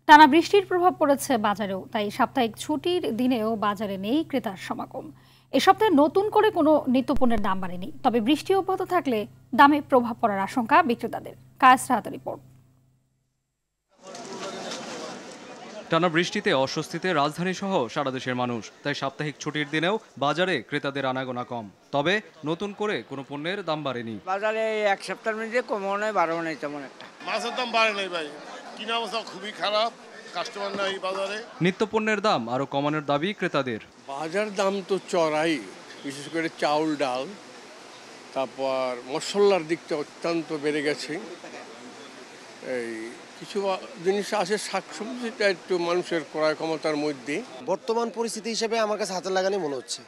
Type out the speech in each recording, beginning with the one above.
টানা বৃষ্টির প্রভাব পড়েছে বাজারেও, তাই সাপ্তাহিক ছুটির দিনেও বাজারে নেই ক্রেতার সমাগম। এ সপ্তাহে নতুন করে কোনো নিত্যপণ্যের দাম বাড়েনি, তবে বৃষ্টি অব্যাহত থাকলে দামে প্রভাব পড়ার আশঙ্কা বিক্রেতাদের। কায়েস রাহাতের রিপোর্ট। টানা বৃষ্টিতে অস্বস্তিতে রাজধানী সহ সারা দেশের মানুষ, তাই সাপ্তাহিক ছুটির দিনেও বাজারে ক্রেতাদের আনাগোনা কম। তবে নতুন করে কোনো পণ্যের দাম বাড়েনি। বাজারে এক সপ্তাহের মধ্যে কমও নয় বাড়াও নাই তেমন একটা। মাছের দাম বাড়ে নাই ভাই, কিনা অবস্থা খুবই খারাপ, কাস্টমার নাই বাজারে। নিত্যপণ্যের দাম আরো কমানোর দাবি ক্রেতাদের। বাজার দাম তো চড়াই, বিশেষ করে চাউল ডাল, তারপর মশলার দিকটা অত্যন্ত বেড়ে গেছে। এই কিছু জিনিস আছে, শাকসবজিটা একটু মানুষের ক্রয় ক্ষমতার মধ্যে। বর্তমান পরিস্থিতি হিসেবে আমার কাছে হাতের লাগানি মনে হচ্ছে।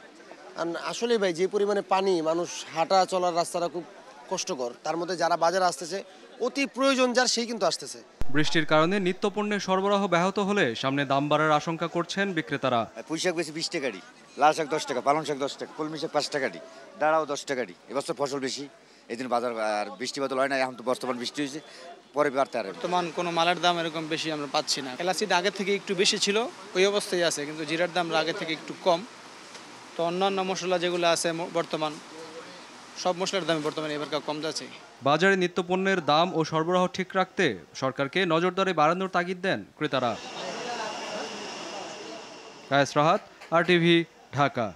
আর আসলে ভাই যে পরিমাণে পানি, মানুষ হাঁটা চলার রাস্তাটা খুব কষ্টকর, তার মধ্যে যারা বাজারে আসতেছে অতি প্রয়োজন যার সেই কিন্তু আসতেছে। বৃষ্টির কারণে নিত্যপণ্যের সরবরাহ ব্যাহত হলে সামনে দাম বাড়ার আশঙ্কা করছেন বিক্রেতারা। পুঁই শাক বেশি 20 টাকারই, লাল শাক 10 টাকা, পালং শাক 10 টাকা, কলমি শাক 5 টাকারই, ডাঁড়াও 10 টাকারই। এবছর ফসল বেশি, এই দিন বাজার আর বৃষ্টি বাদল হয় না। এখন তো বর্তমান বৃষ্টি হয়েছে, পরে বাড়তে আর বর্তমান কোনো মালের দাম এরকম বেশি আমরা পাচ্ছি না। এলাচির আগে থেকে একটু বেশি ছিল, ওই অবস্থায় আছে, কিন্তু জিরার দাম আগে থেকে একটু কম। তো অন্যান্য মশলা যেগুলো আছে বর্তমান সব মশলার দাম বর্তমানে এবার কম যাচ্ছে। বাজারে নিত্যপণ্যের দাম ও সরবরাহ ঠিক রাখতে সরকারকে নজরদারি বাড়ানোর তাগিদ দেন ক্রেতারা। কায়েস রাহাত, RTV, ঢাকা।